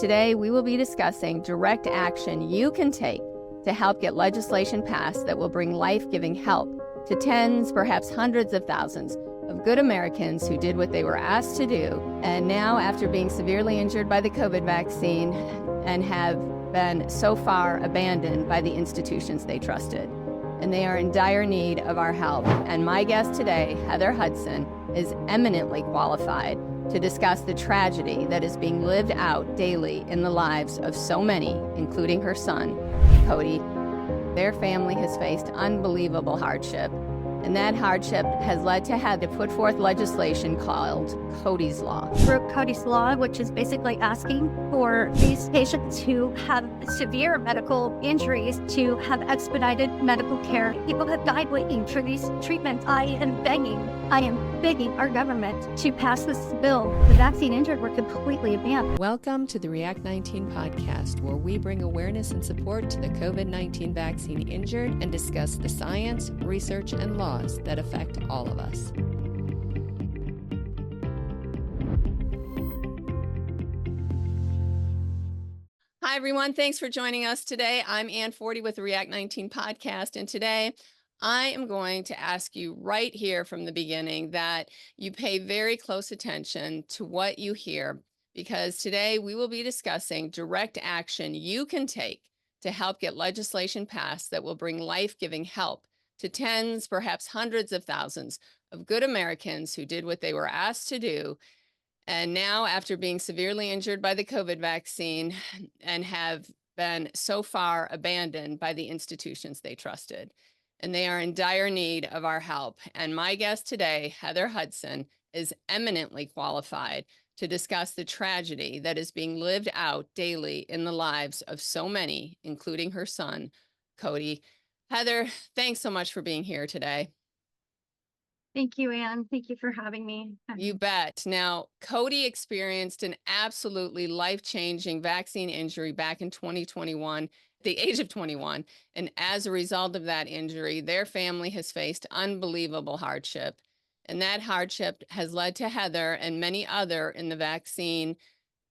today we will be discussing direct action you can take to help get legislation passed that will bring life-giving help to tens, perhaps hundreds of thousands of good Americans who did what they were asked to do, and now, after being severely injured by the COVID vaccine and have been so far abandoned by the institutions they trusted. And they are in dire need of our help. And my guest today, Heather Hudson, is eminently qualified to discuss the tragedy that is being lived out daily in the lives of so many, including her son, Cody. Their family has faced unbelievable hardship, and that hardship has led to Heather to put forth legislation called Cody's Law. Wrote Cody's Law, which is basically asking for these patients who have severe medical injuries to have expedited medical care. People have died waiting for these treatments. I am begging our government to pass this bill. The vaccine injured were completely abandoned. Welcome to the React 19 podcast, where we bring awareness and support to the COVID-19 vaccine injured and discuss the science, research, and laws that affect all of us. Hi, everyone. Thanks for joining us today. I'm Ann Forty with the React 19 podcast, and today I am going to ask you right here from the beginning that you pay very close attention to what you hear, because today we will be discussing direct action you can take to help get legislation passed that will bring life-giving help to tens, perhaps hundreds of thousands of good Americans who did what they were asked to do, and now, after being severely injured by the COVID vaccine and have been so far abandoned by the institutions they trusted. And they are in dire need of our help. And my guest today, Heather Hudson, is eminently qualified to discuss the tragedy that is being lived out daily in the lives of so many, including her son, Cody. Heather, thanks so much for being here today. Thank you, Ann. Thank you for having me. You bet. Now, Cody experienced an absolutely life-changing vaccine injury back in 2021, at the age of 21. And as a result of that injury, their family has faced unbelievable hardship. And that hardship has led to Heather and many other in the vaccine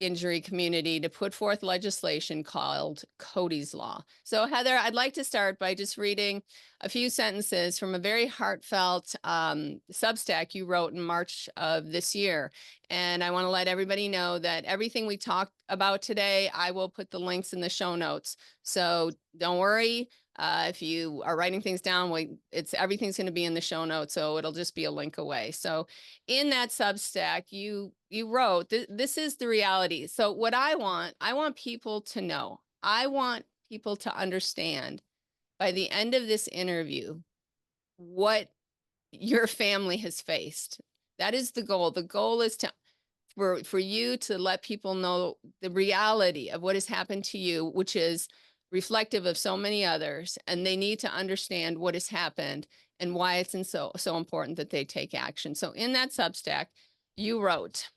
injury community to put forth legislation called Cody's Law. So Heather, I'd like to start by just reading a few sentences from a very heartfelt Substack you wrote in March of this year. And I want to let everybody know that everything we talked about today, I will put the links in the show notes. So don't worry. If you are writing things down, everything's going to be in the show notes, so it'll just be a link away. So in that Substack, you wrote, this is the reality. So what I want people to know, I want people to understand by the end of this interview what your family has faced. That is the goal. The goal is for you to let people know the reality of what has happened to you, which is reflective of so many others, and they need to understand what has happened and why it's so important that they take action. So in that Substack, you wrote,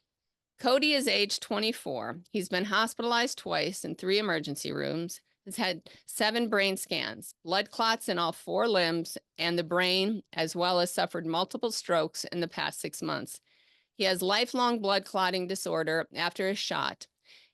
Cody is age 24. He's been hospitalized twice in 3 emergency rooms, has had 7 brain scans, blood clots in all 4 limbs and the brain, as well as suffered multiple strokes in the past 6 months. He has lifelong blood clotting disorder after a shot.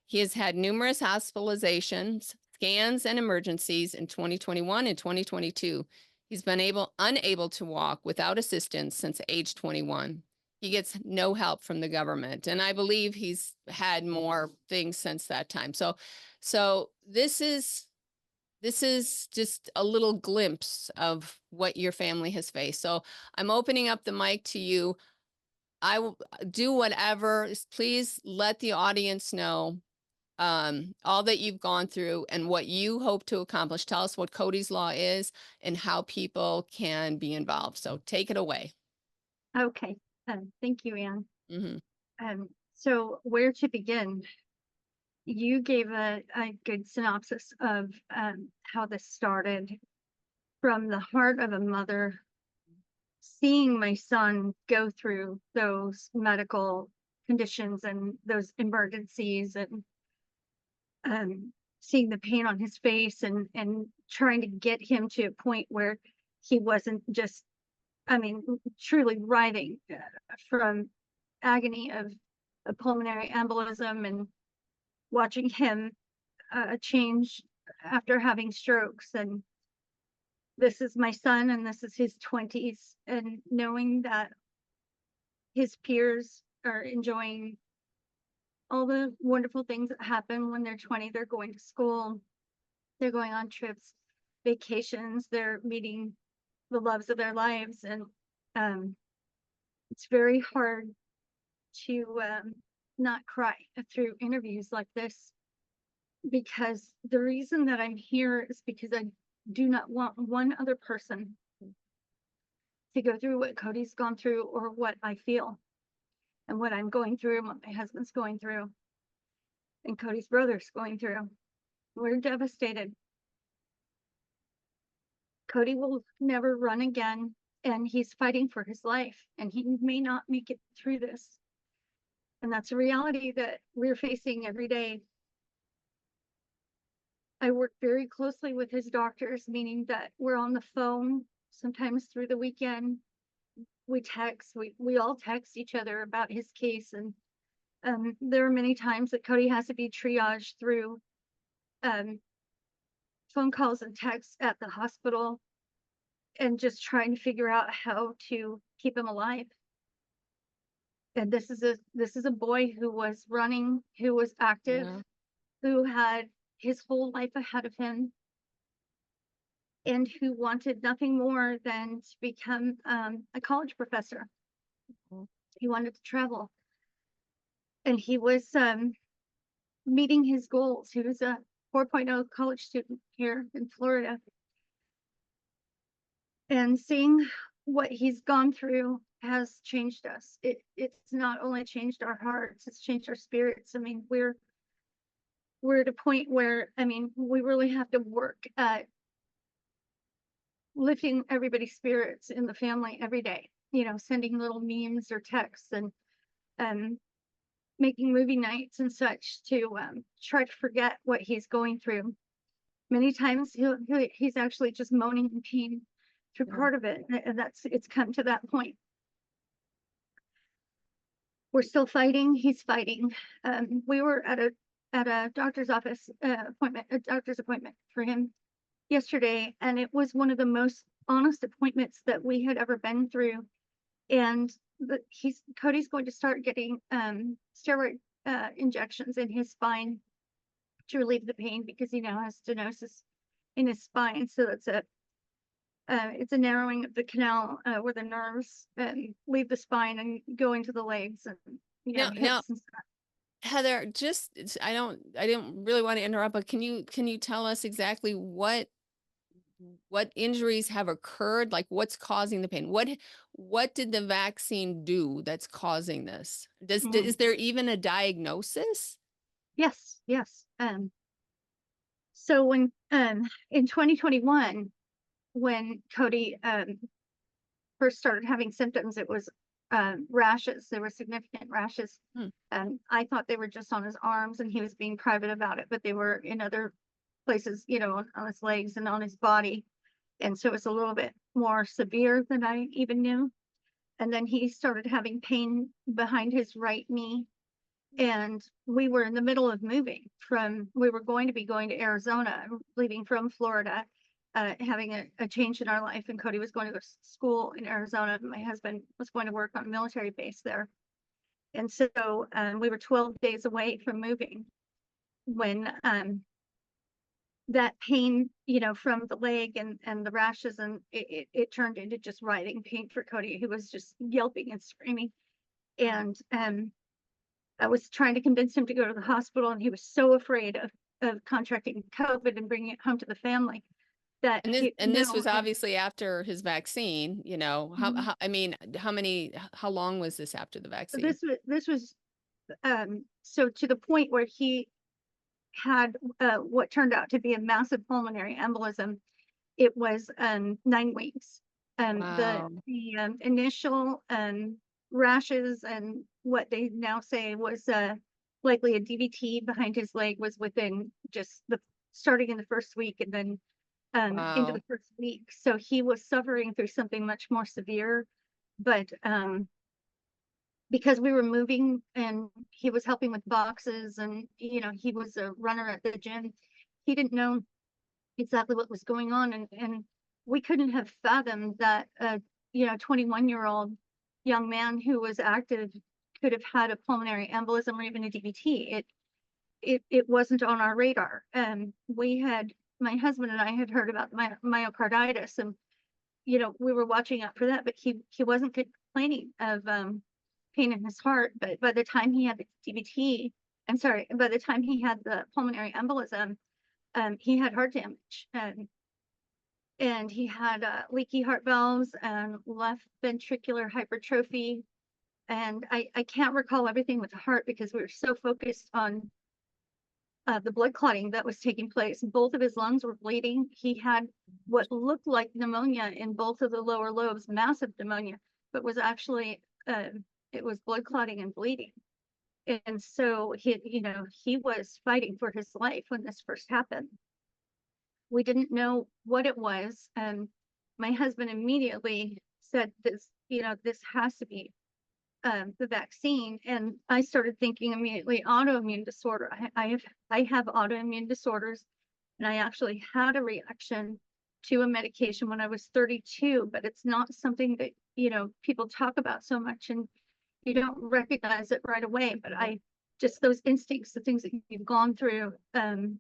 He has had numerous hospitalizations, scans, and emergencies in 2021 and 2022. He's been unable to walk without assistance since age 21. He gets no help from the government, and I believe he's had more things since that time. So this is just a little glimpse of what your family has faced. So I'm opening up the mic to you. I will do whatever. Please let the audience know all that you've gone through and what you hope to accomplish. Tell us what Cody's Law is and how people can be involved. So take it away. Okay. Thank you, Ann. Mm-hmm. So where to begin? You gave a good synopsis of how this started, from the heart of a mother, seeing my son go through those medical conditions and those emergencies, and seeing the pain on his face, and trying to get him to a point where he wasn't just, truly writhing from agony of a pulmonary embolism, and watching him change after having strokes. And this is my son, and this is his 20s, and knowing that his peers are enjoying all the wonderful things that happen when they're 20. They're going to school, they're going on trips, vacations, they're meeting the loves of their lives. And it's very hard to not cry through interviews like this, because the reason that I'm here is because I do not want one other person to go through what Cody's gone through, or what I feel and what I'm going through, and what my husband's going through, and Cody's brother's going through. We're devastated. Cody will never run again, and he's fighting for his life, and he may not make it through this. And that's a reality that we're facing every day. I work very closely with his doctors, meaning that we're on the phone sometimes through the weekend. We text, we all text each other about his case. And there are many times that Cody has to be triaged through phone calls and texts at the hospital, and just trying to figure out how to keep him alive. And this is a boy who was running, who was active, Yeah. who had his whole life ahead of him, and who wanted nothing more than to become a college professor. He wanted to travel, and he was meeting his goals. He was a 4.0 college student here in Florida, and seeing what he's gone through has changed us. It's not only changed our hearts, it's changed our spirits. I mean, we're at a point where, I mean, we really have to work at lifting everybody's spirits in the family every day, you know, sending little memes or texts, and making movie nights and such to try to forget what he's going through. Many times he's actually just moaning in pain through part of it, and it's come to that point. We're still fighting. He's fighting. We were at a doctor's office appointment, a doctor's appointment for him yesterday, and it was one of the most honest appointments that we had ever been through. And Cody's going to start getting steroid injections in his spine to relieve the pain, because he now has stenosis in his spine. So it's a narrowing of the canal where the nerves leave the spine and go into the legs, and Now, hips and stuff. Heather, I didn't really want to interrupt, but can you tell us exactly what injuries have occurred? Like, what's causing the pain? What did the vaccine do that's causing this? Is there even a diagnosis? Yes. So when in 2021, when Cody first started having symptoms, it was rashes. There were significant rashes. I thought they were just on his arms, and he was being private about it, but they were in other places, you know, on his legs and on his body. And so it's a little bit more severe than I even knew. And then he started having pain behind his right knee. And we were in the middle of moving we were going to be going to Arizona, leaving from Florida, having a change in our life. And Cody was going to go to school in Arizona. My husband was going to work on a military base there. And so we were 12 days away from moving when that pain, you know, from the leg and the rashes, and it turned into just writhing pain for Cody, who was just yelping and screaming. And I was trying to convince him to go to the hospital, and he was so afraid of contracting COVID and bringing it home to the family that this was obviously after his vaccine. You know, how long was this after the vaccine? This was so to the point where he had what turned out to be a massive pulmonary embolism. It was 9 weeks. Wow. The initial rashes and what they now say was likely a DVT behind his leg was within just starting in the first week, and then into the first week. So he was suffering through something much more severe. But because we were moving and he was helping with boxes and, he was a runner at the gym. He didn't know exactly what was going on. And we couldn't have fathomed that, 21-year-old young man who was active could have had a pulmonary embolism or even a DVT. It wasn't on our radar. My husband and I had heard about myocarditis, and we were watching out for that, but he wasn't complaining of pain in his heart. But by the time he had the DVT, by the time he had the pulmonary embolism, he had heart damage, and he had leaky heart valves and left ventricular hypertrophy. And I can't recall everything with the heart because we were so focused on the blood clotting that was taking place. Both of his lungs were bleeding. He had what looked like pneumonia in both of the lower lobes, massive pneumonia, but was actually, it was blood clotting and bleeding. And so he was fighting for his life when this first happened. We didn't know what it was. And my husband immediately said, this has to be the vaccine. And I started thinking immediately autoimmune disorder. I have autoimmune disorders, and I actually had a reaction to a medication when I was 32, but it's not something that people talk about so much, and you don't recognize it right away. But just those instincts, the things that you've gone through.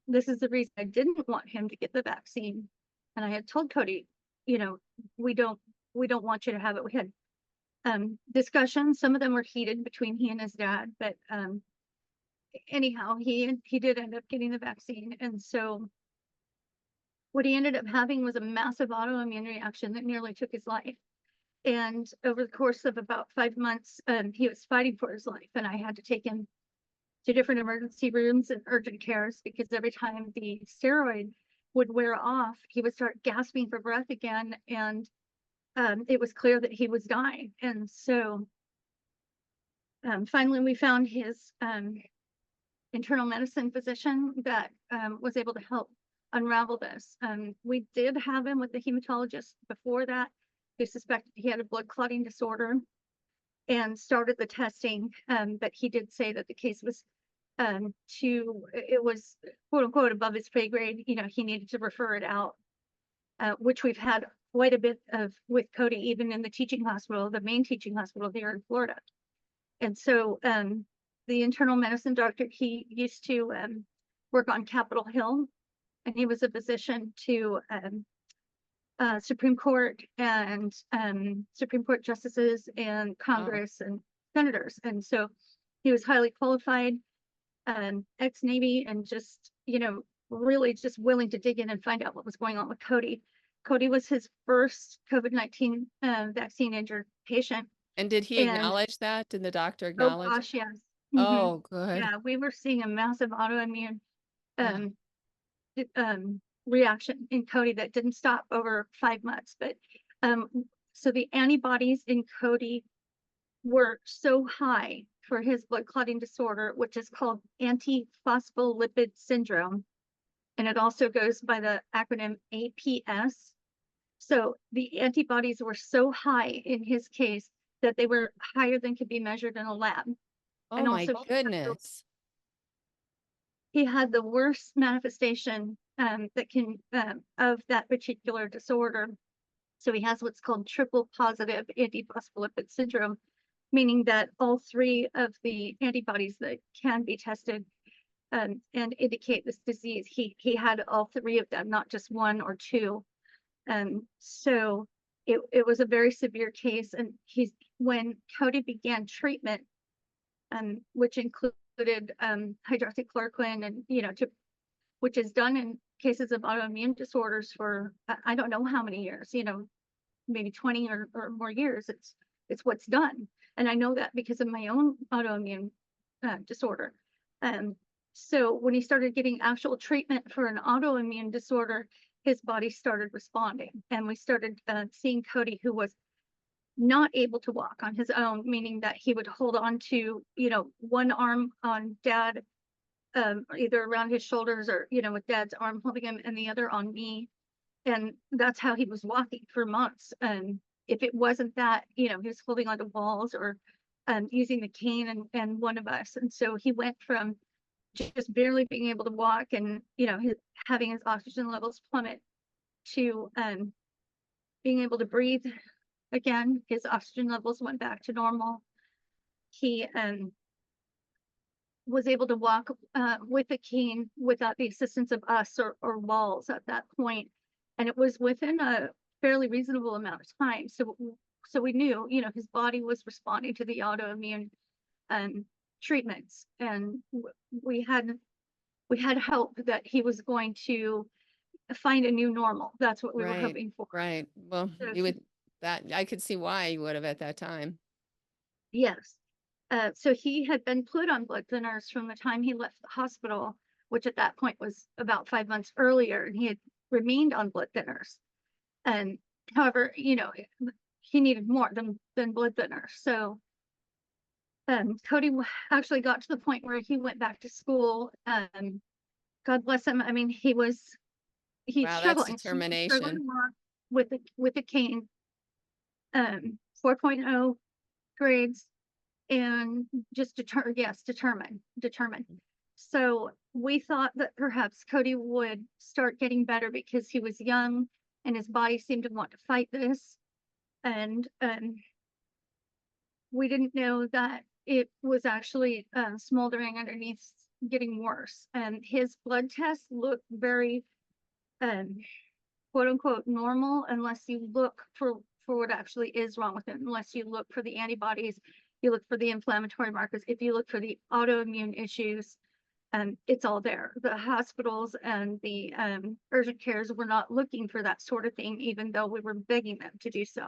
This is the reason I didn't want him to get the vaccine, and I had told Cody, we don't want you to have it. We had discussions. Some of them were heated between he and his dad, but anyhow, he did end up getting the vaccine. And so what he ended up having was a massive autoimmune reaction that nearly took his life. And over the course of about 5 months, he was fighting for his life, and I had to take him to different emergency rooms and urgent cares because every time the steroid would wear off, he would start gasping for breath again, and it was clear that he was dying. And so finally we found his internal medicine physician that was able to help unravel this. We did have him with the hematologist before that, who suspected he had a blood clotting disorder and started the testing, but he did say that the case was it was quote unquote above his pay grade. He needed to refer it out, which we've had quite a bit of with Cody, even in the teaching hospital, the main teaching hospital here in Florida. And so the internal medicine doctor, he used to work on Capitol Hill, and he was a physician to Supreme Court and Supreme Court justices and Congress and senators. And so he was highly qualified, ex-Navy, and just, really just willing to dig in and find out what was going on with Cody. Cody was his first COVID-19 vaccine injured patient. And did he acknowledge that? Did the doctor Oh acknowledge? gosh, yes. Oh, good. Yeah, we were seeing a massive autoimmune reaction in Cody that didn't stop over 5 months. But so the antibodies in Cody were so high for his blood clotting disorder, which is called antiphospholipid syndrome, and it also goes by the acronym APS. So the antibodies were so high in his case that they were higher than could be measured in a lab. Oh, and my also goodness. he had the worst manifestation that can of that particular disorder. So he has what's called triple positive antiphospholipid syndrome, meaning that all 3 of the antibodies that can be tested and indicate this disease, he had all 3 of them, not just 1 or 2. So it was a very severe case. And when Cody began treatment, which included hydroxychloroquine, and which is done in cases of autoimmune disorders for I don't know how many years, maybe 20 or more years. It's what's done, and I know that because of my own autoimmune disorder. So when he started getting actual treatment for an autoimmune disorder, his body started responding, and we started seeing Cody, who was not able to walk on his own, meaning that he would hold on to, one arm on dad, either around his shoulders or, with dad's arm holding him, and the other on me. And that's how he was walking for months. And if it wasn't that, he was holding onto walls or using the cane and one of us. And so he went from just barely being able to walk and, having his oxygen levels plummet to being able to breathe again. His oxygen levels went back to normal. He was able to walk with a cane without the assistance of us or walls at that point. And it was within a fairly reasonable amount of time. So we knew, his body was responding to the autoimmune treatments. And we had hope that he was going to find a new normal. That's what we were hoping for. Right. Well, So you would that I could see why you would have at that time. yes. So he had been put on blood thinners from the time he left the hospital, which at that point was about 5 months earlier, and he had remained on blood thinners. And however, he needed more than blood thinners. So Cody actually got to the point where he went back to school. God bless him. I mean, he's Wow, that's struggling to determination. walk with a cane. 4.0 grades, and just determined. So we thought that perhaps Cody would start getting better because he was young and his body seemed to want to fight this. And we didn't know that it was actually smoldering underneath, getting worse. And his blood tests looked very quote unquote normal, unless you look for what actually is wrong with it, unless you look for the antibodies, you look for the inflammatory markers. If you look for the autoimmune issues, it's all there. The hospitals and the urgent cares were not looking for that sort of thing, even though we were begging them to do so.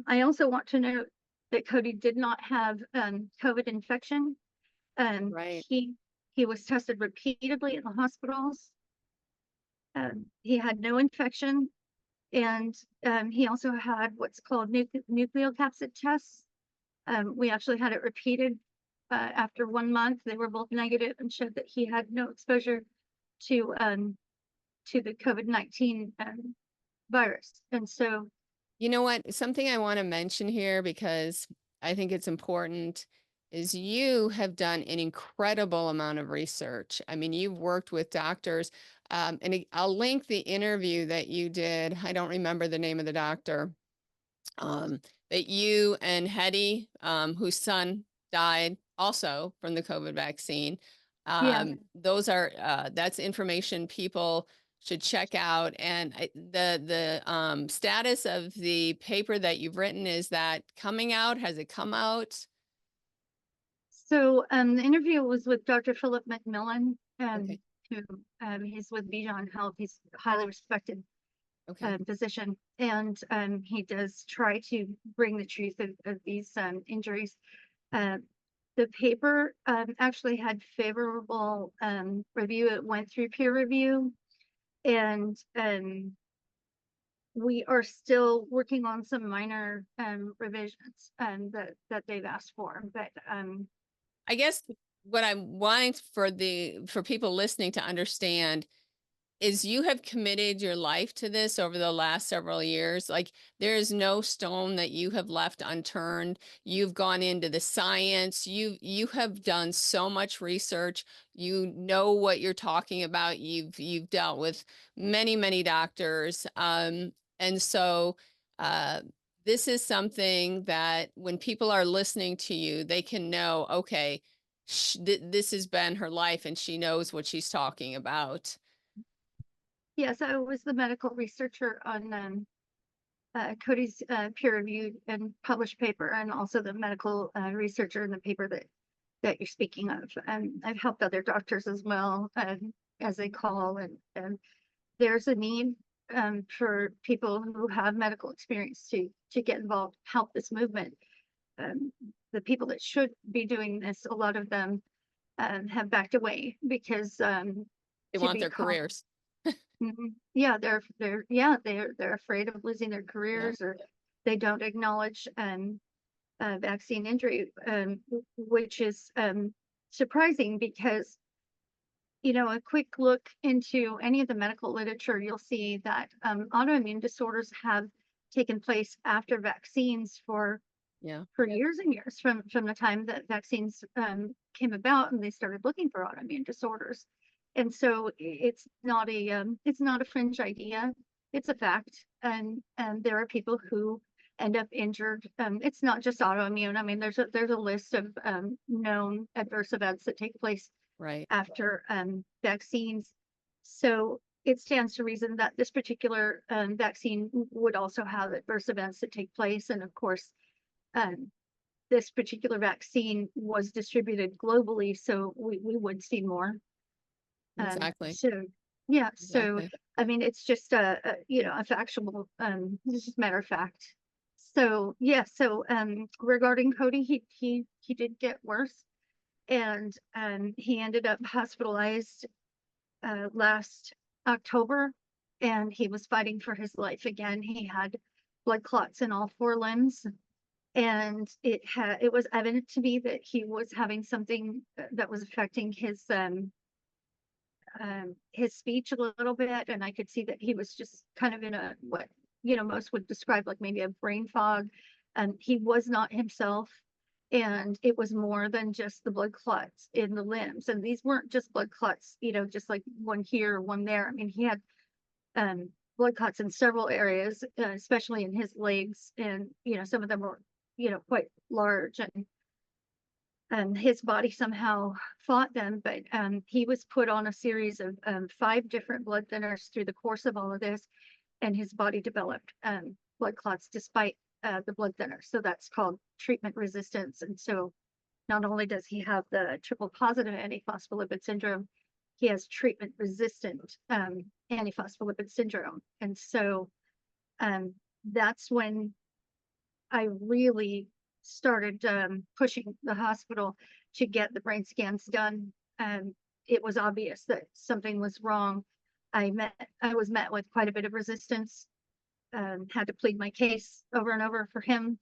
I also want to note that Cody did not have COVID infection. Right. He was tested repeatedly in the hospitals. He had no infection, and he also had what's called nucleocapsid tests. We actually had it repeated after 1 month. They were both negative and showed that he had no exposure to the COVID-19 virus. And so, You know what? Something I want to mention here, because I think it's important, is you have done an incredible amount of research. I mean, you've worked with doctors, I'll link the interview that you did. I don't remember the name of the doctor, that you and Hetty, whose son died also from the COVID vaccine. yeah. That's information people should check out. And the status of the paper that you've written, is that coming out? Has it come out? So the interview was with Dr. Philip McMillan, Okay. who he's with Bijan Health. He's a highly respected Okay. physician, and he does try to bring the truth of these injuries. The paper actually had favorable review. It went through peer review, and we are still working on some minor revisions that they've asked for. But I guess what I'm wanting for people listening to understand is you have committed your life to this over the last several years. Like, there is no stone that you have left unturned. You've gone into the science. You have done so much research. You know what you're talking about. You've dealt with many doctors. And so this is something that when people are listening to you, they can know, okay, this has been her life and she knows what she's talking about. yes, I was the medical researcher on Cody's peer-reviewed and published paper, and also the medical researcher in the paper that you're speaking of. I've helped other doctors as well, as they call, and there's a need for people who have medical experience to get involved, help this movement. The people that should be doing this, a lot of them have backed away because They want their careers. Yeah, they're afraid of losing their careers, or they don't acknowledge vaccine injury, which is surprising because, a quick look into any of the medical literature, you'll see that autoimmune disorders have taken place after vaccines for Yeah. for years and years from the time that vaccines came about and they started looking for autoimmune disorders. And so it's not a fringe idea. It's a fact. And there are people who end up injured. It's not just autoimmune. I mean, there's a list of known adverse events that take place Right. after vaccines. So it stands to reason that this particular vaccine would also have adverse events that take place. And of course, um, this particular vaccine was distributed globally, so we would see more. Exactly. So yeah, so Exactly. I mean, it's just a factual, this is matter of fact. So yeah, so regarding Cody, he did get worse, and he ended up hospitalized last October, and he was fighting for his life again. He had blood clots in all four limbs, and it was evident to me that he was having something that was affecting his speech a little bit, and I could see that he was just kind of in a what most would describe like maybe a brain fog. He was not himself, and it was more than just the blood clots in the limbs. And these weren't just blood clots, just like one here, one there. I mean, he had um, blood clots in several areas, especially in his legs, and some of them were quite large, and his body somehow fought them. But he was put on a series of 5 different blood thinners through the course of all of this, and his body developed blood clots despite the blood thinner. So that's called treatment resistance. And so not only does he have the triple positive antiphospholipid syndrome, he has treatment resistant antiphospholipid syndrome. And so that's when I really started pushing the hospital to get the brain scans done. It was obvious that something was wrong. I was met with quite a bit of resistance. Had to plead my case over and over for him.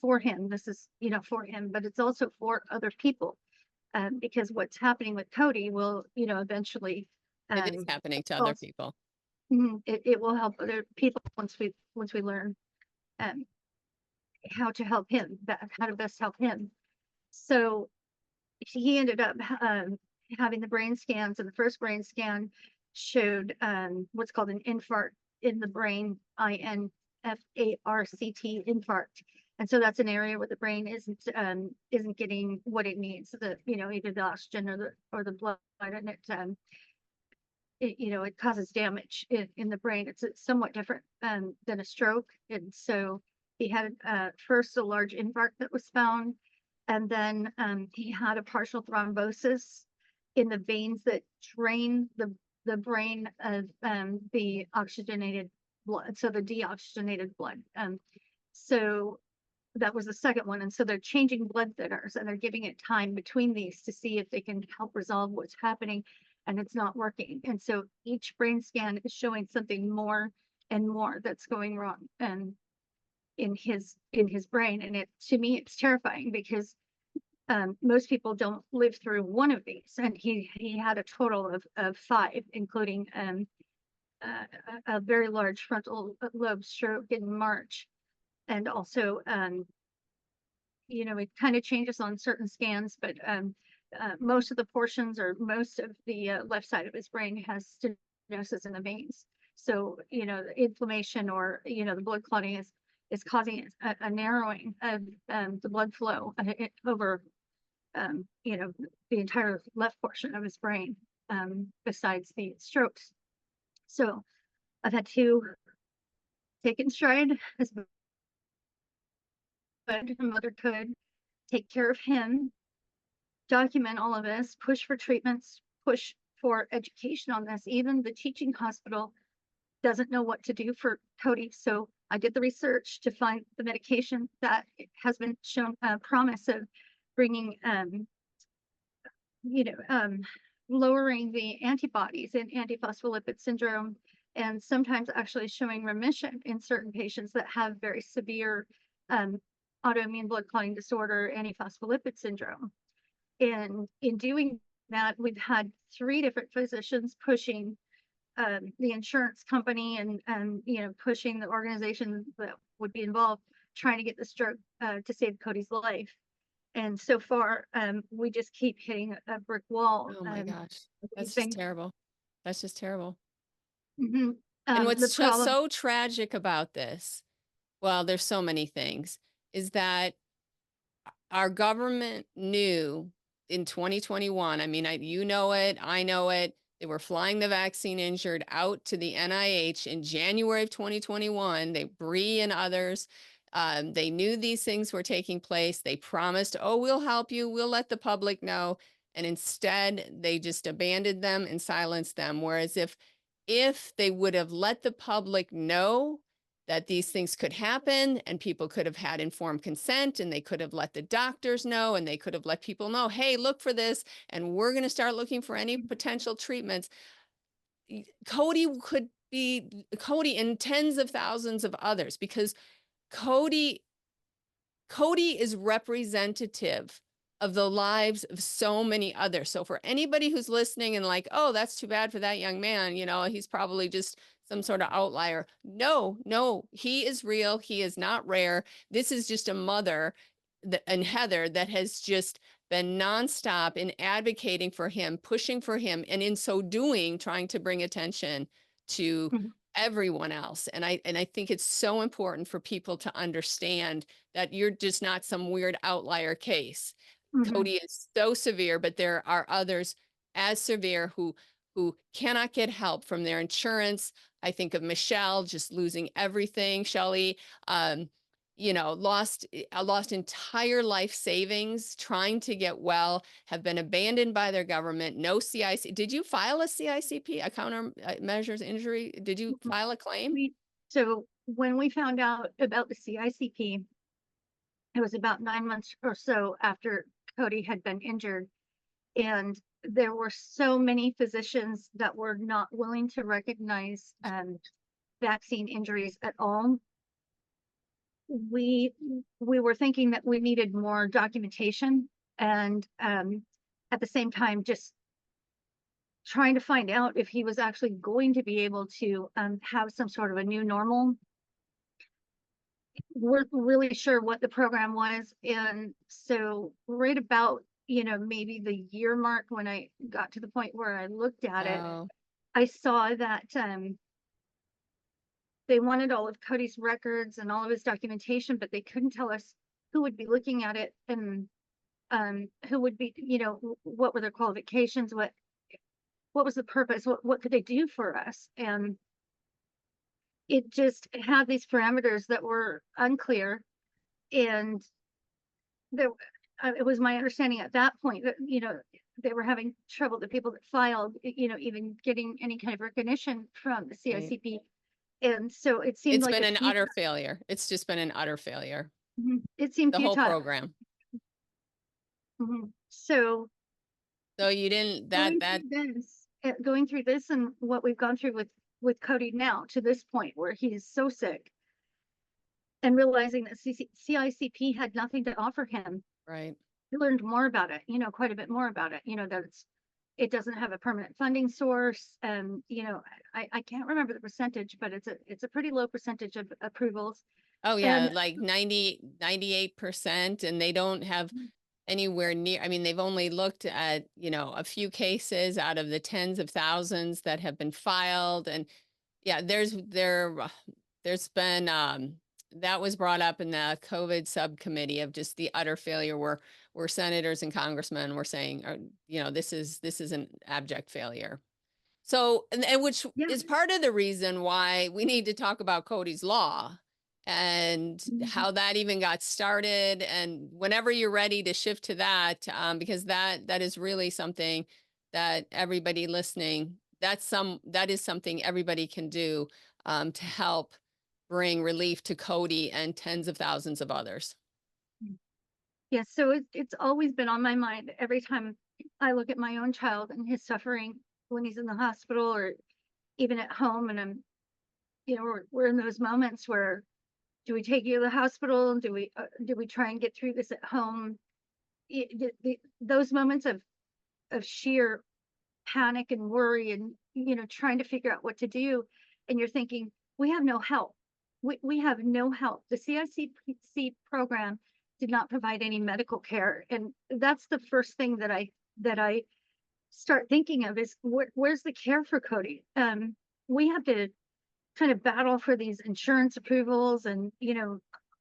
For him. This is for him, but it's also for other people, because what's happening with Cody will eventually It is happening to other also, people. it will help other people once we learn um, how to help him, how to best help him. So he ended up having the brain scans, and the first brain scan showed what's called an infarct in the brain, INFARCT, infarct. And so that's an area where the brain isn't getting what it needs, either the oxygen or the blood, and it causes damage in the brain. It's somewhat different than a stroke. And so he had first a large infarct that was found, and then he had a partial thrombosis in the veins that drain the brain of the oxygenated blood, so the deoxygenated blood. So that was the second one. And so they're changing blood thinners, and they're giving it time between these to see if they can help resolve what's happening, and it's not working. And so each brain scan is showing something more and more that's going wrong in his brain. And to me, it's terrifying, because most people don't live through one of these, and he had a total of 5, including a very large frontal lobe stroke in March. And also it kind of changes on certain scans, but most of the portions, or most of the left side of his brain has stenosis in the veins. So the inflammation, or the blood clotting is causing a narrowing of the blood flow over the entire left portion of his brain, besides the strokes. So I've had to take in stride as best a mother could, take care of him, document all of this, push for treatments, push for education on this. Even the teaching hospital doesn't know what to do for Cody. So I did the research to find the medication that has been shown promise of bringing lowering the antibodies in antiphospholipid syndrome, and sometimes actually showing remission in certain patients that have very severe autoimmune blood clotting disorder, antiphospholipid syndrome. And in doing that, we've had 3 different physicians pushing the insurance company, and pushing the organization that would be involved trying to get this drug to save Cody's life. And so far, we just keep hitting a brick wall. Oh my gosh. That's We've just been, terrible. That's just terrible. mhm. And The what's problem, so tragic about this, well, there's so many things, is that our government knew in 2021, I mean, you know it, I know it, they were flying the vaccine injured out to the NIH in January of 2021. They, Bree and others, they knew these things were taking place. They promised, oh, we'll help you. We'll let the public know. And instead, they just abandoned them and silenced them. Whereas if they would have let the public know that these things could happen and people could have had informed consent and they could have let the doctors know and they could have let people know, hey, look for this and we're going to start looking for any potential treatments. Cody could be Cody and tens of thousands of others, because Cody is representative of the lives of so many others. So for anybody who's listening and like, oh, that's too bad for that young man, you know, he's probably just some sort of outlier. No, he is real. He is not rare. This is just a mother and Heather that has just been nonstop in advocating for him, pushing for him, and in so doing, trying to bring attention to Mhm. everyone else. And I think it's so important for people to understand that you're just not some weird outlier case. Mhm. Cody is so severe, but there are others as severe who cannot get help from their insurance. I think of Michelle just losing everything. Shelley, you know, lost entire life savings trying to get well, have been abandoned by their government. No CIC. Did you file a CICP, a countermeasures injury? Did you Mhm. file a claim? So when we found out about the CICP, it was about 9 months or so after Cody had been injured. And there were so many physicians that were not willing to recognize vaccine injuries at all. We were thinking that we needed more documentation, and at the same time, just trying to find out if he was actually going to be able to have some sort of a new normal. Weren't really sure what the program was, and so right about, you know, maybe the year mark, when I got to the point where I looked at it, Oh, I saw that they wanted all of Cody's records and all of his documentation, but they couldn't tell us who would be looking at it, and who would be, you know, what were their qualifications, what was the purpose, what could they do for us. And it just had these parameters that were unclear. And there, it was my understanding at that point that, you know, they were having trouble, the people that filed, you know, even getting any kind of recognition from the right. CICP. And so it seemed It's like been an utter failure. It's just been an utter failure. it seemed The whole futile. program. So So you didn't, going through this and what we've gone through with Cody now to this point where he's so sick, and realizing that CICP had nothing to offer him. right. We learned more about it, you know, quite a bit more about it, you know, that it doesn't have a permanent funding source. And, you know, I can't remember the percentage, but it's a pretty low percentage of approvals. Oh yeah, And like 98%. And they don't have anywhere near, I mean, they've only looked at, you know, a few cases out of the tens of thousands that have been filed. And yeah, there's been, that was brought up in the COVID subcommittee of just the utter failure where senators and congressmen were saying, you know, this is an abject failure. So, and which yeah, is part of the reason why we need to talk about Cody's Law and how that even got started. And whenever you're ready to shift to that, because that is really something that everybody listening, that is something everybody can do to help bring relief to Cody and tens of thousands of others. yeah. So it's always been on my mind every time I look at my own child and his suffering when he's in the hospital or even at home. And I'm, you know, we're in those moments where, do we take you to the hospital? Do we try and get through this at home? Those moments of sheer panic and worry, and, you know, trying to figure out what to do. And you're thinking, we have no help. we have no help. The CICC program did not provide any medical care. And that's the first thing that I start thinking of is where's the care for Cody? We have to kind of battle for these insurance approvals and,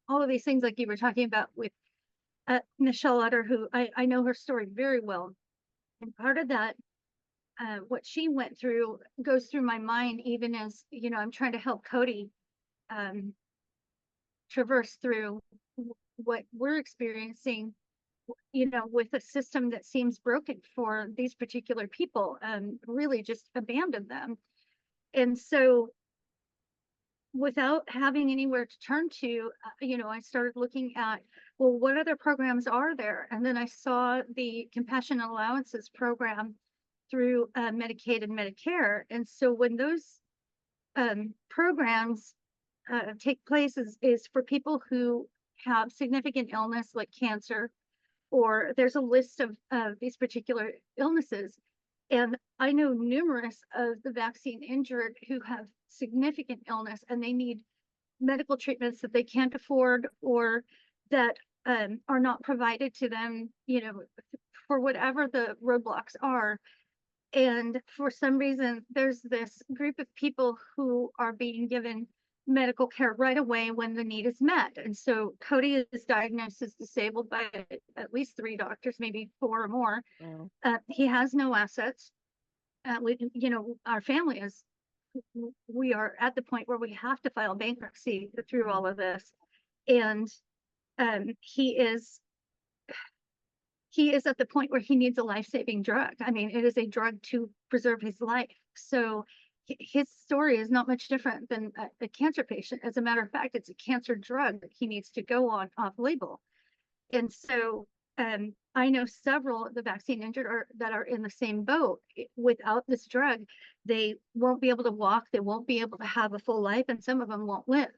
all of these things like you were talking about with Michelle Utter, who I know her story very well. And part of that, what she went through goes through my mind, even as, I'm trying to help Cody traverse through what we're experiencing, with a system that seems broken for these particular people, really just abandoned them. And so without having anywhere to turn to, I started looking at, well, what other programs are there? And then I saw the compassionate allowances program through Medicaid and Medicare. And so when those programs take place is for people who have significant illness like cancer, or there's a list of these particular illnesses. And I know numerous of the vaccine injured who have significant illness and they need medical treatments that they can't afford, or that are not provided to them, for whatever the roadblocks are. And for some reason, there's this group of people who are being given medical care right away when the need is met. And so Cody is diagnosed as disabled by at least 3 doctors, maybe 4 or more. Wow. He has no assets. Our family is, we are at the point where we have to file bankruptcy through all of this. And he is at the point where he needs a life-saving drug. I mean, it is a drug to preserve his life. So his story is not much different than a cancer patient. As a matter of fact, it's a cancer drug that he needs to go on off label. And so I know several of the vaccine injured that are in the same boat. Without this drug, they won't be able to walk, they won't be able to have a full life, and some of them won't live.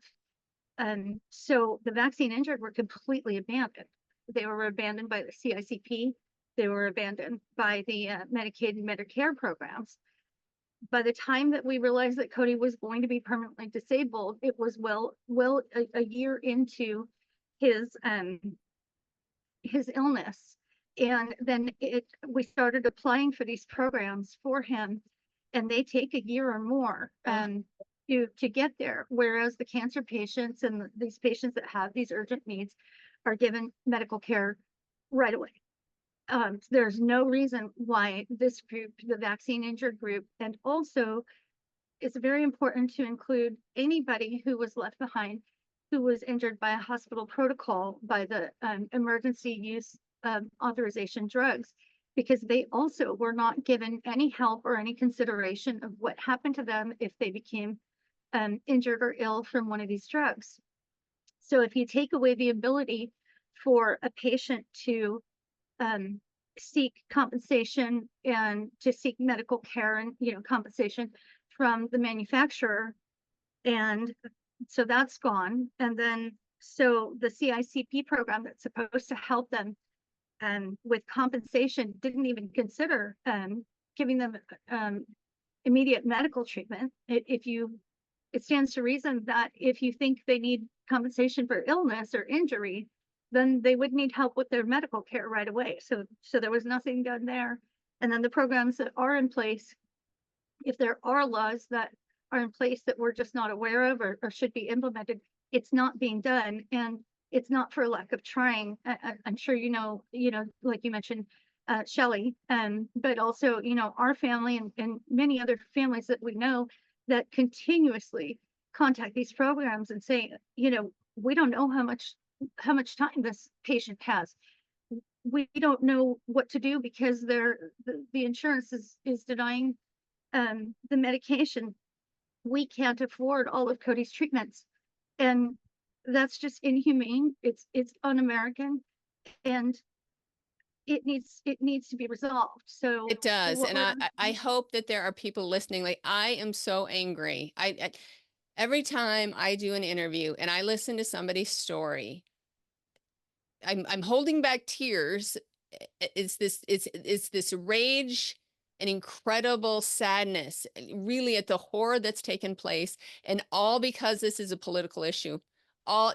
So the vaccine injured were completely abandoned. They were abandoned by the CICP. They were abandoned by the Medicaid and Medicare programs. By the time that we realized that Cody was going to be permanently disabled, it was a year into his illness. And then we started applying for these programs for him, and they take a year or more to get there. Whereas the cancer patients and these patients that have these urgent needs are given medical care right away. There's no reason why this group, the vaccine injured group, and also it's very important to include anybody who was left behind who was injured by a hospital protocol by the emergency use authorization drugs, because they also were not given any help or any consideration of what happened to them if they became injured or ill from one of these drugs. So if you take away the ability for a patient to seek compensation and to seek medical care and compensation from the manufacturer, and so that's gone. And then so the CICP program that's supposed to help them with compensation didn't even consider giving them immediate medical treatment. It stands to reason that if you think they need compensation for illness or injury, then they would need help with their medical care right away. So there was nothing done there. And then the programs that are in place, if there are laws that are in place that we're just not aware of or should be implemented, it's not being done. And it's not for lack of trying. I'm sure like you mentioned, Shelley, but also, our family and many other families that we know that continuously contact these programs and say, we don't know how much time this patient has. We don't know what to do because the insurance is denying the medication. We can't afford all of Cody's treatments, and that's just inhumane. It's un-American, and it needs to be resolved. So it does. And I hope that there are people listening. Like, I am so angry. I every time I do an interview and I listen to somebody's story, I'm holding back tears. It's this rage an incredible sadness, really at the horror that's taken place, and all because this is a political issue. All,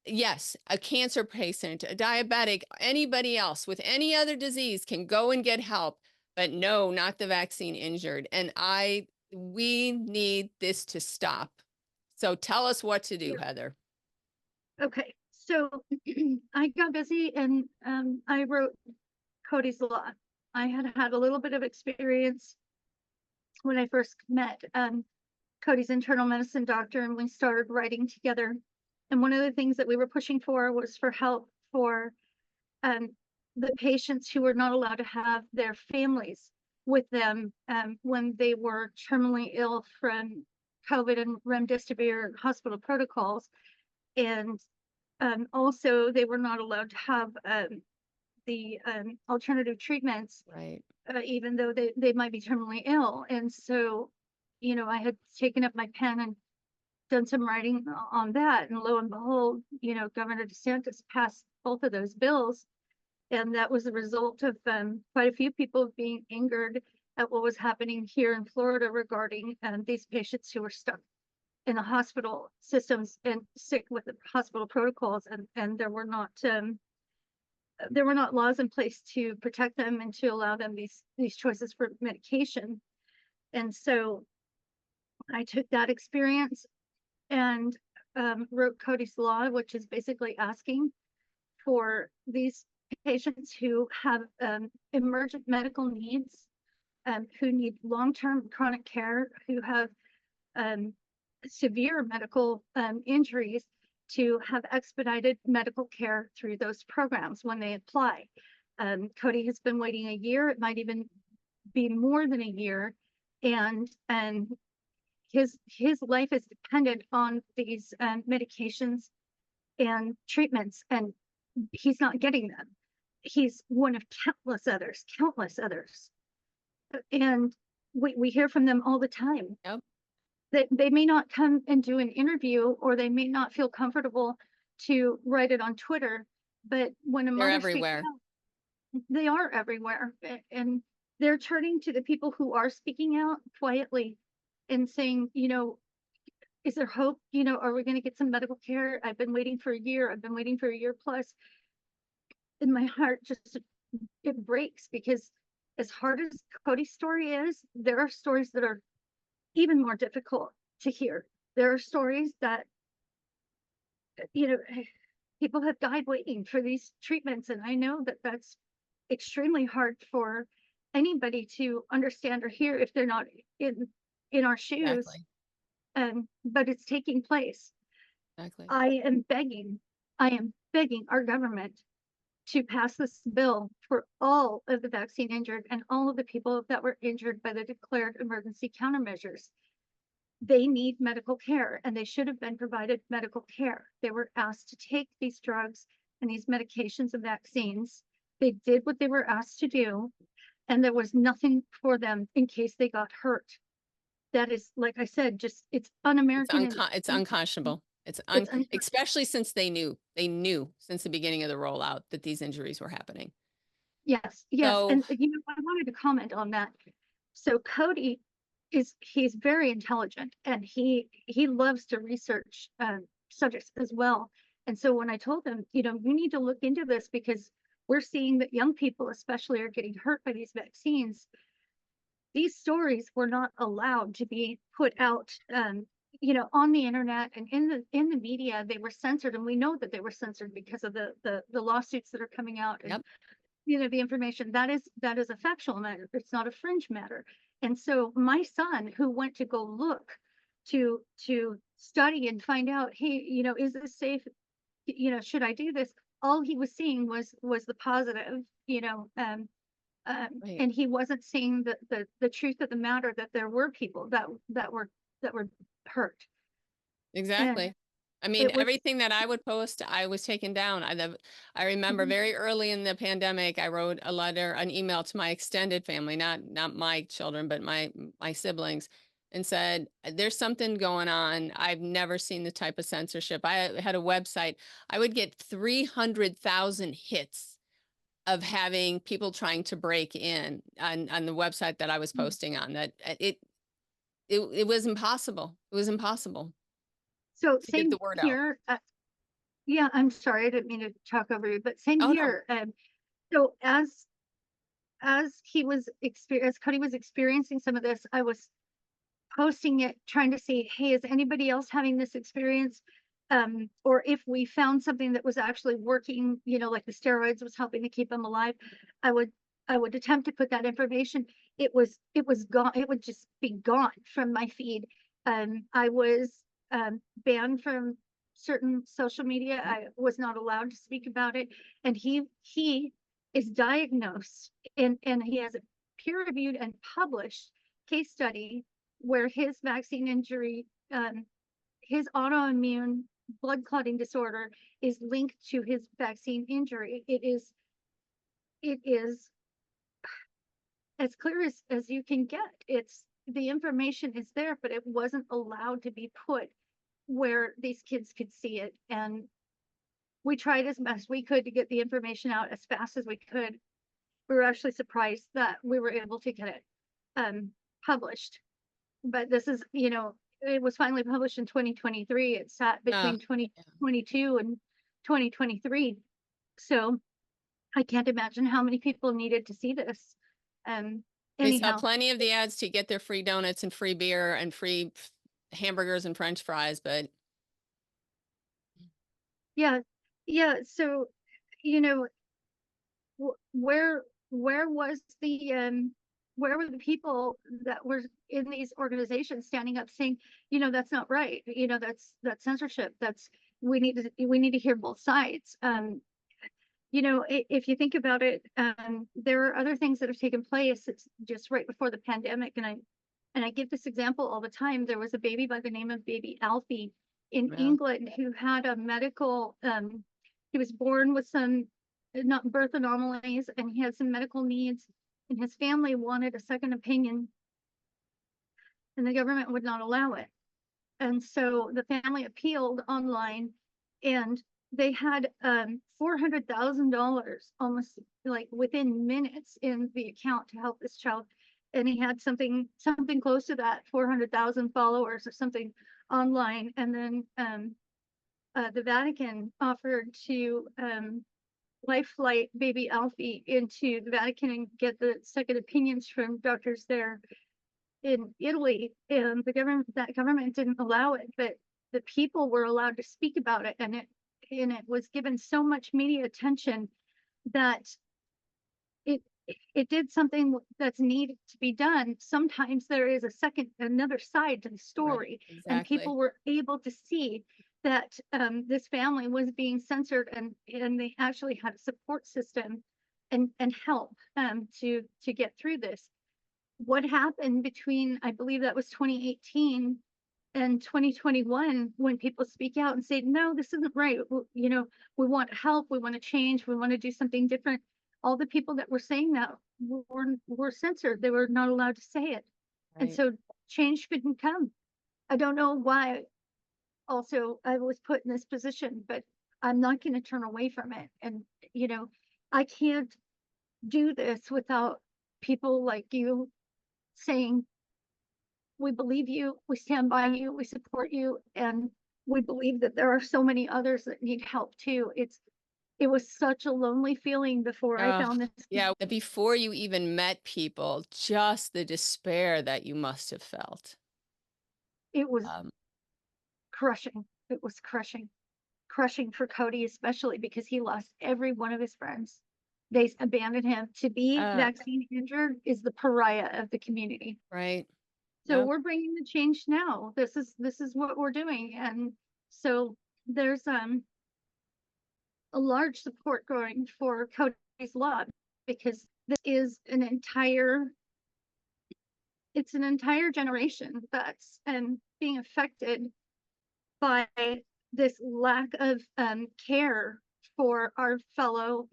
yes, a cancer patient, a diabetic, anybody else with any other disease can go and get help, but no, not the vaccine injured. And we need this to stop. So tell us what to do, Yeah. Heather. Okay, so I got busy and I wrote Cody's Law. I had had a little bit of experience when I first met Cody's internal medicine doctor, and we started writing together. And one of the things that we were pushing for was for help for the patients who were not allowed to have their families with them when they were terminally ill from COVID and remdesivir hospital protocols. And also they were not allowed to have the alternative treatments, Right. even though they might be terminally ill. And so, I had taken up my pen and done some writing on that. And lo and behold, Governor DeSantis passed both of those bills. And that was the result of quite a few people being angered at what was happening here in Florida regarding these patients who were stuck in the hospital systems and sick with the hospital protocols, and there were not laws in place to protect them and to allow them these choices for medication. And so I took that experience and wrote Cody's Law, which is basically asking for these patients who have emergent medical needs, who need long-term chronic care, who have severe medical injuries, to have expedited medical care through those programs when they apply. Cody has been waiting a year. It might even be more than a year. And his life is dependent on these medications and treatments, and he's not getting them. He's one of countless others. And we hear from them all the time. Yep. That they may not come and do an interview, or they may not feel comfortable to write it on Twitter, but when a They're mother everywhere. speaks out, they are everywhere. And they're turning to the people who are speaking out quietly and saying, is there hope? Are we going to get some medical care? I've been waiting for a year. I've been waiting for a year plus. And my heart just, it breaks, because as hard as Cody's story is, there are stories that are even more difficult to hear. There are stories that, people have died waiting for these treatments. And I know that that's extremely hard for anybody to understand or hear if they're not in our shoes. Exactly. But it's taking place. Exactly. I am begging our government to pass this bill for all of the vaccine injured and all of the people that were injured by the declared emergency countermeasures. They need medical care, and they should have been provided medical care. They were asked to take these drugs and these medications and vaccines. They did what they were asked to do, and there was nothing for them in case they got hurt. That is, like I said, just, it's un-American. It's unconscionable. Especially since they knew since the beginning of the rollout that these injuries were happening. Yes. So, And I wanted to comment on that. So Cody he's very intelligent, and he loves to research subjects as well. And so when I told him, you need to look into this, because we're seeing that young people especially are getting hurt by these vaccines. These stories were not allowed to be put out on the internet and in the media. They were censored, and we know that they were censored because of the lawsuits that are coming out. And yep. the information that is a factual matter. It's not a fringe matter. And so my son, who went to go look to study and find out, hey, is this safe? Should I do this? All he was seeing was the positive, right. And he wasn't seeing the truth of the matter, that there were people that were hurt. Exactly. And I mean, everything that I would post, I was taken down. I remember very early in the pandemic, I wrote an email to my extended family, not my children, but my siblings, and said, there's something going on. I've never seen the type of censorship. I had a website. I would get 300,000 hits of having people trying to break in on the website that I was posting on, that it was impossible. It was impossible So to get same the word out. here. Yeah, I'm sorry, I didn't mean to talk over you, but same Oh, no. here. So as Cody was experiencing some of this, I was posting it, trying to see, hey, is anybody else having this experience? Or if we found something that was actually working, like the steroids was helping to keep them alive, I would attempt to put that information. It was gone. It would just be gone from my feed. I was banned from certain social media. I was not allowed to speak about it. And he is diagnosed, and he has a peer-reviewed and published case study where his vaccine injury, his autoimmune blood clotting disorder is linked to his vaccine injury. It is as clear as you can get. The information is there, but it wasn't allowed to be put where these kids could see it. And we tried as best we could to get the information out as fast as we could. We were actually surprised that we were able to get it published. But this is, it was finally published in 2023. It sat between 2022 and 2023. So I can't imagine how many people needed to see this. We saw Anyhow, plenty of the ads to get their free donuts and free beer and free hamburgers and French fries, but yeah. So, where was where were the people that were in these organizations standing up saying, that's not right, that's censorship, we need to hear both sides. If you think about it, there are other things that have taken place. It's just right before the pandemic, and I give this example all the time. There was a baby by the name of baby Alfie in England who had a medical, he was born with some not birth anomalies, and he had some medical needs, and his family wanted a second opinion, and the government would not allow it. And so the family appealed online, and they had $400,000 almost like within minutes in the account to help this child. And he had something close to that, 400,000 followers or something online. And then the Vatican offered to life flight baby Alfie into the Vatican and get the second opinions from doctors there in Italy. And that government didn't allow it, but the people were allowed to speak about it, and it was given so much media attention that it did something that's needed to be done. Sometimes there is another side to the story, right, exactly. And people were able to see that this family was being censored, and they actually had a support system and help to get through this. What happened between, I believe that was 2018 and 2021, when people speak out and say, no, this isn't right. We want help. We want to change. We want to do something different. All the people that were saying that were censored. They were not allowed to say it. Right. And so change couldn't come. I don't know why. Also, I was put in this position, but I'm not going to turn away from it. And, I can't do this without people like you saying, we believe you, we stand by you, we support you, and we believe that there are so many others that need help too. It was such a lonely feeling before I found this. Yeah, before you even met people, just the despair that you must have felt. It was crushing. It was crushing for Cody, especially because he lost every one of his friends. They abandoned him. To be vaccine injured is the pariah of the community. Right. So we're bringing the change now. This is what we're doing. And so there's a large support growing for Cody's law, because this is an entire generation that's being affected by this lack of care for our fellow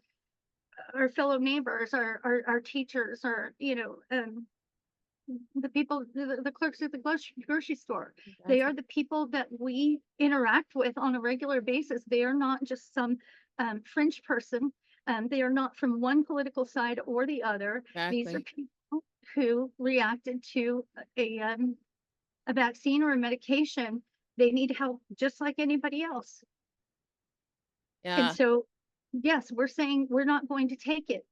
neighbors, our teachers, or the people, the clerks at the grocery store. Exactly. They are the people that we interact with on a regular basis. They are not just some fringe person. They are not from one political side or the other. These are Exactly. people who reacted to a vaccine or a medication. They need help just like anybody else. And Yeah. so, yes, we're saying we're not going to take it.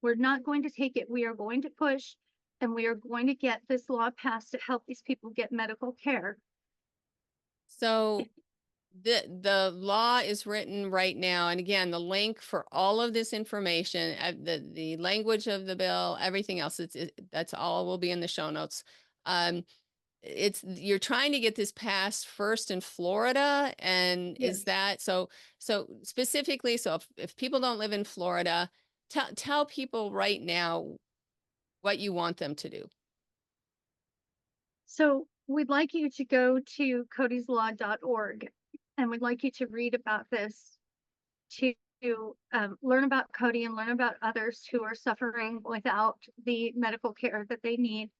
We're not going to take it. We are going to push, and we are going to get this law passed to help these people get medical care. So the law is written right now, and again, the link for all of this information, the language of the bill, everything else, that's all will be in the show notes. You're trying to get this passed first in Florida, and Yes. is that so specifically, so if people don't live in Florida, tell people right now what you want them to do. So we'd like you to go to codyslaw.org, and we'd like you to read about this, to learn about Cody and learn about others who are suffering without the medical care that they need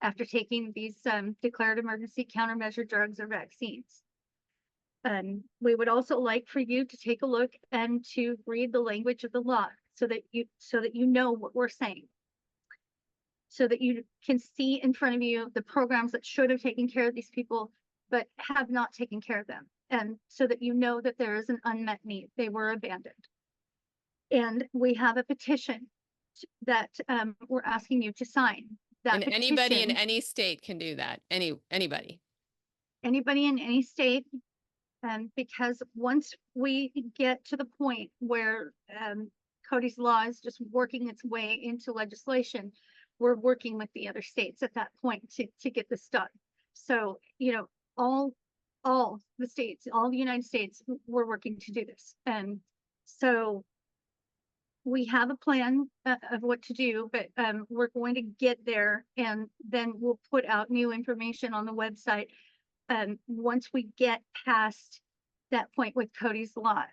after taking these declared emergency countermeasure drugs or vaccines. We would also like for you to take a look and to read the language of the law so that you know what we're saying, so that you can see in front of you the programs that should have taken care of these people but have not taken care of them, and so that you know that there is an unmet need. They were abandoned. And we have a petition that we're asking you to sign. That And anybody in petition, any state can do that. Anybody. anybody in any state, because once we get to the point where Cody's law is just working its way into legislation, we're working with the other states at that point to get this done. So, you know, all the states, all the United States, we're working to do this. And so we have a plan of what to do, but we're going to get there, and then we'll put out new information on the website once we get past that point with Cody's law.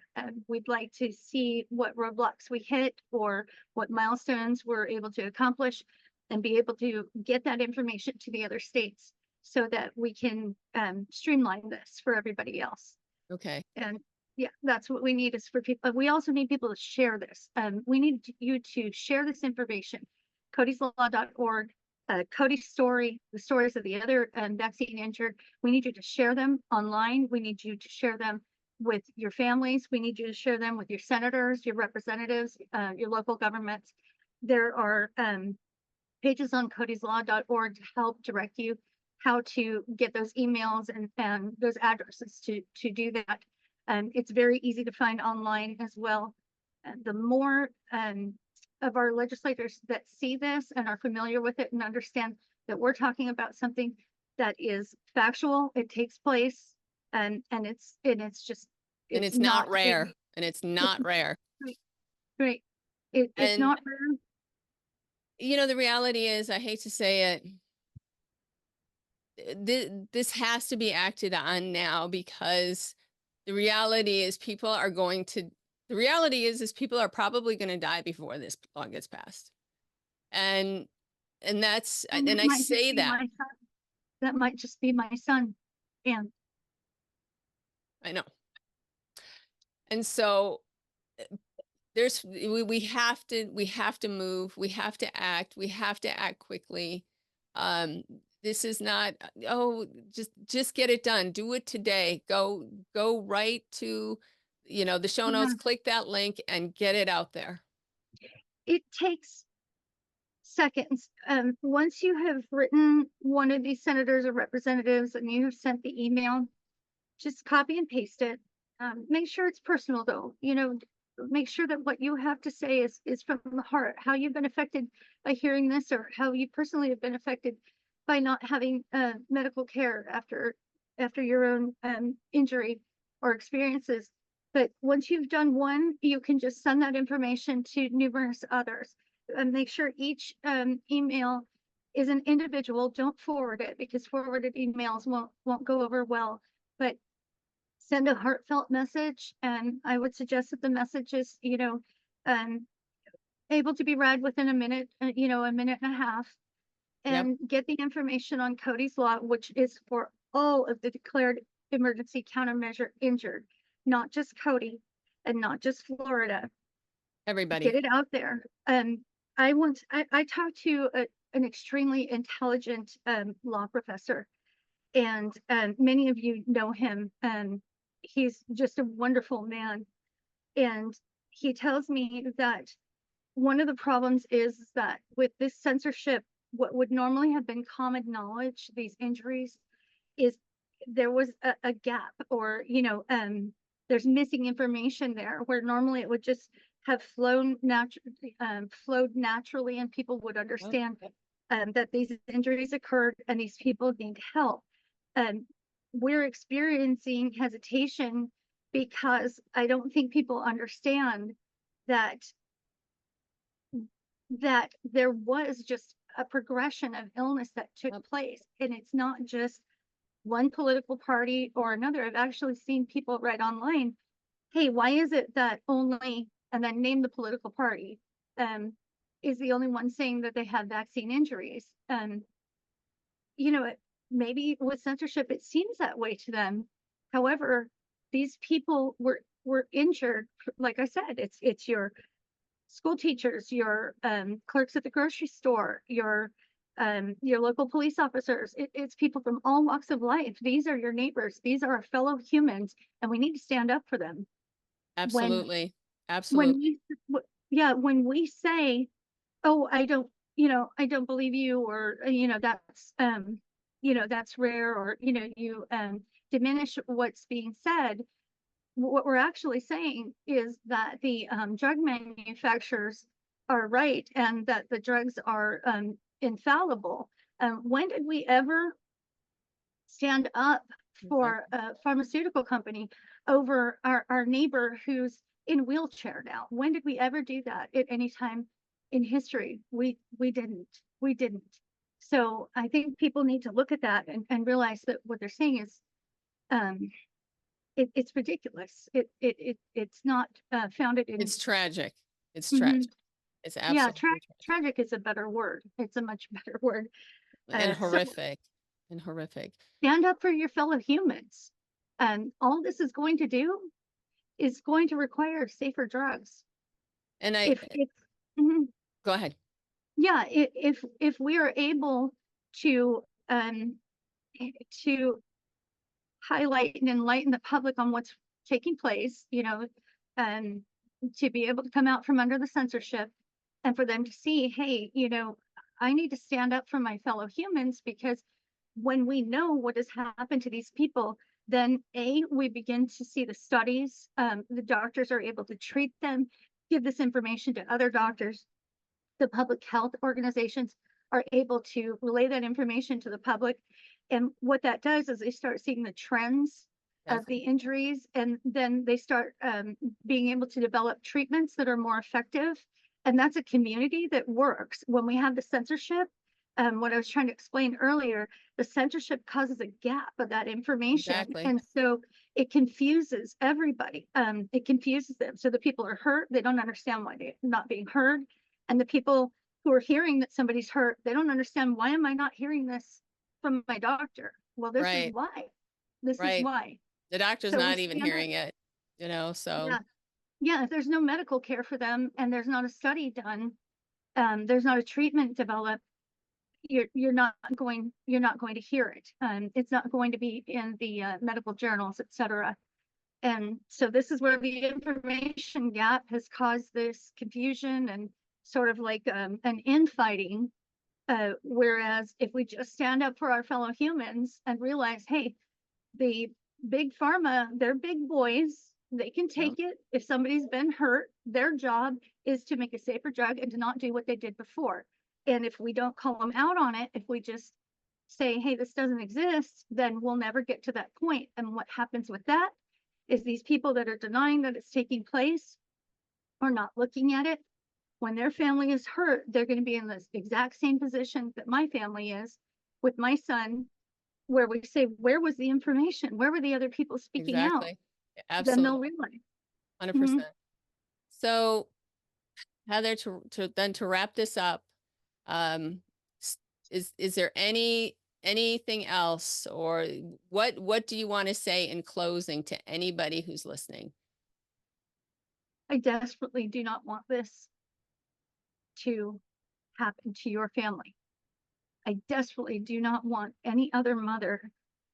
We'd like to see what roadblocks we hit or what milestones we're able to accomplish, and be able to get that information to the other states so that we can streamline this for everybody else. Okay. And yeah, that's what we need, is for people. We also need people to share this. We need you to share this information. codyslaw.org, Cody's story, the stories of the other vaccine injured. We need you to share them online. We need you to share them with your families. We need you to share them with your senators, your representatives, your local governments. There are pages on codyslaw.org to help direct you how to get those emails and those addresses to do that. It's very easy to find online as well. The more of our legislators that see this and are familiar with it and understand that we're talking about something that is factual, it takes place, and it's Not rare. And it's not rare. Right. It's And not rare. you know, the reality is, I hate to say it, this has to be acted on now, because the reality is people are probably going to die before this law gets passed. And that's, and I say that. That might just be my son. And I know. And so we have to move, we have to act quickly. This is not, oh, just get it done. Do it today. Go right to, the show notes, click that link and get it out there. It takes seconds. Once you have written one of these senators or representatives and you have sent the email, just copy and paste it. Make sure it's personal though, make sure that what you have to say is from the heart, how you've been affected by hearing this, or how you personally have been affected by not having medical care after your own injury or experiences. But once you've done one, you can just send that information to numerous others, and make sure each email is an individual. Don't forward it, because forwarded emails won't go over well. But send a heartfelt message, and I would suggest that the message is, able to be read within a minute, a minute and a half, and get the information on Cody's law, which is for all of the declared emergency countermeasure injured, not just Cody and not just Florida, Everybody. Get it out there. I talked to an extremely intelligent law professor, and many of you know him. He's just a wonderful man. And he tells me that one of the problems is that with this censorship, what would normally have been common knowledge, these injuries, is there was a gap, or there's missing information there, where normally it would just have flowed naturally, and people would understand that these injuries occurred and these people need help. We're experiencing hesitation because I don't think people understand that there was just a progression of illness that took place, and it's not just one political party or another. I've actually seen people write online, hey, why is it that only, and then name the political party, is the only one saying that they have vaccine injuries? Maybe with censorship, it seems that way to them. However, these people were injured. Like I said, it's your school teachers, your clerks at the grocery store, your local police officers. It's people from all walks of life. These are your neighbors. These are our fellow humans, and we need to stand up for them. Absolutely. When Absolutely. when we say, oh, I don't believe you, or that's rare, or you diminish what's being said, what we're actually saying is that the drug manufacturers are right, and that the drugs are infallible. When did we ever stand up for a pharmaceutical company over our neighbor who's in a wheelchair now? When did we ever do that at any time in history? We didn't. So I think people need to look at that and realize that what they're saying is it's ridiculous. It's not founded in. It's tragic. It's Mhm. tragic. It's Yeah, absolutely tragic. tragic is a better word. It's a much better word. And So horrific. And horrific. stand up for your fellow humans. All this is going to do is going to require safer drugs. And If mhm. go ahead. Yeah, if we are able to to highlight and enlighten the public on what's taking place, to be able to come out from under the censorship, and for them to see, hey, I need to stand up for my fellow humans, because when we know what has happened to these people, then we begin to see the studies. The doctors are able to treat them, give this information to other doctors. The public health organizations are able to relay that information to the public. And what that does is they start seeing the trends of the injuries, and then they start being able to develop treatments that are more effective. And that's a community that works. When we have the censorship, what I was trying to explain earlier, the censorship causes a gap of that information. Exactly. And so it confuses everybody. It confuses them. So the people are hurt. They don't understand why they're not being heard. And the people who are hearing that somebody's hurt, they don't understand, why am I not hearing this from my doctor? Well, this is why. This is why. The doctor's So not even hearing it, so. Yeah, if there's no medical care for them, and there's not a study done, there's not a treatment developed, you're not going to hear it. It's not going to be in the medical journals, etc. And so this is where the information gap has caused this confusion and sort of like an infighting. Whereas if we just stand up for our fellow humans and realize, hey, the big pharma, they're big boys, they can take it. If somebody's been hurt, their job is to make a safer drug and to not do what they did before. And if we don't call them out on it, if we just say, hey, this doesn't exist, then we'll never get to that point. And what happens with that is these people that are denying that it's taking place are not looking at it. When their family is hurt, they're going to be in the exact same position that my family is with my son, where we say, where was the information? Where were the other people speaking out? Exactly. Then they'll Absolutely. realize. 100%. So Heather, to wrap this up, is there anything else, or what do you want to say in closing to anybody who's listening? I desperately do not want this to happen to your family. I desperately do not want any other mother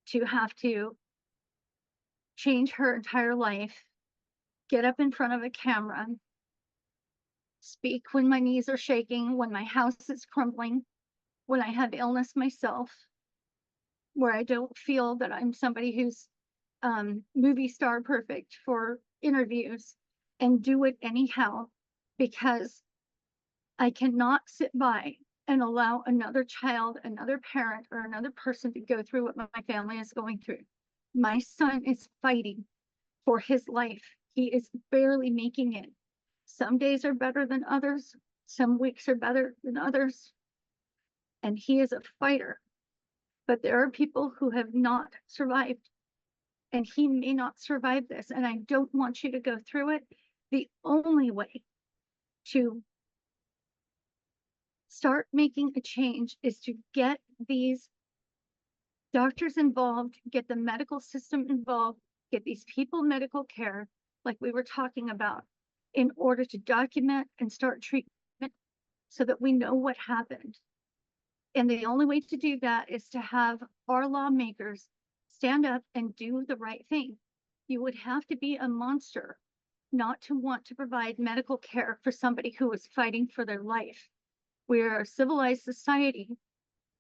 to have to change her entire life, get up in front of a camera, speak when my knees are shaking, when my house is crumbling, when I have illness myself, where I don't feel that I'm somebody who's movie star perfect for interviews, and do it anyhow, because I cannot sit by and allow another child, another parent, or another person to go through what my family is going through. My son is fighting for his life. He is barely making it. Some days are better than others. Some weeks are better than others. And he is a fighter. But there are people who have not survived. And he may not survive this. And I don't want you to go through it. The only way to start making a change is to get these doctors involved, get the medical system involved, get these people medical care, like we were talking about, in order to document and start treatment so that we know what happened. And the only way to do that is to have our lawmakers stand up and do the right thing. You would have to be a monster not to want to provide medical care for somebody who is fighting for their life. We are a civilized society,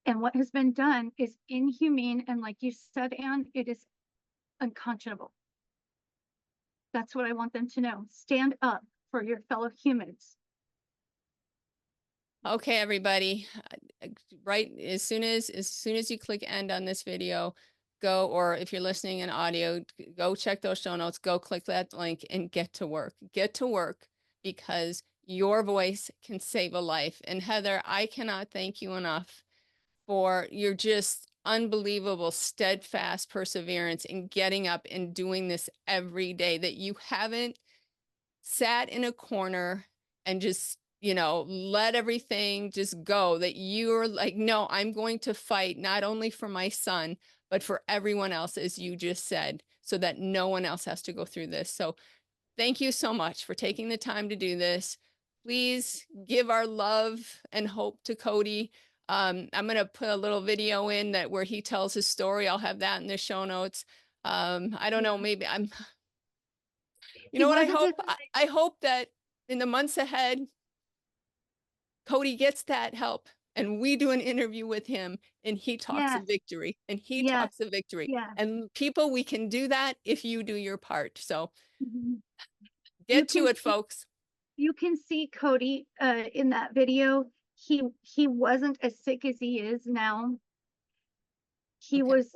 and what has been done is inhumane. And like you said, Anne, it is unconscionable. That's what I want them to know. Stand up for your fellow humans. Okay, everybody, right as soon as you click end on this video, go, or if you're listening in audio, go check those show notes, go click that link and get to work. Get to work, because your voice can save a life. And Heather, I cannot thank you enough for your just unbelievable, steadfast perseverance in getting up and doing this every day, that you haven't sat in a corner and just, let everything just go, that you're like, no, I'm going to fight not only for my son, but for everyone else, as you just said, so that no one else has to go through this. So thank you so much for taking the time to do this. Please give our love and hope to Cody. I'm going to put a little video in that where he tells his story. I'll have that in the show notes. I don't know, maybe you know what I hope? I hope that in the months ahead, Cody gets that help and we do an interview with him and he talks of victory, and he talks of victory. And people, we can do that if you do your part. So get to it, folks. You can see Cody in that video. He wasn't as sick as he is now. He was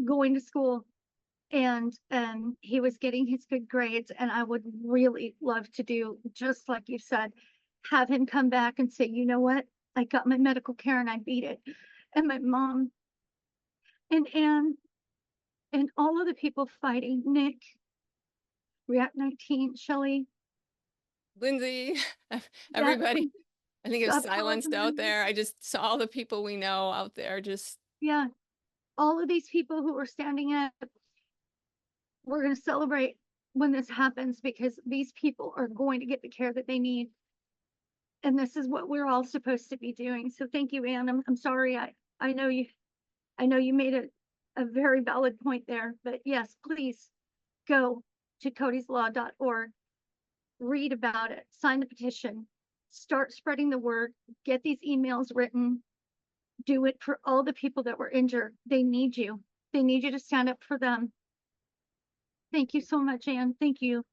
going to school, and he was getting his good grades. And I would really love to do, just like you said, have him come back and say, you know what? I got my medical care and I beat it. And my mom and Anne and all of the people fighting, Nick, React 19, Shelly, Lindsay, everybody. I think it's silenced out there. I just saw all the people we know out there. All of these people who are standing up. We're going to celebrate when this happens, because these people are going to get the care that they need. And this is what we're all supposed to be doing. So thank you, Anne. I'm sorry. I know you made a very valid point there, but yes, please go to codyslaw.org, read about it, sign the petition, start spreading the word, get these emails written, do it for all the people that were injured. They need you. They need you to stand up for them. Thank you so much, Anne. Thank you.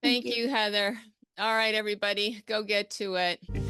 Thank you, Heather. All right, everybody, go get to it.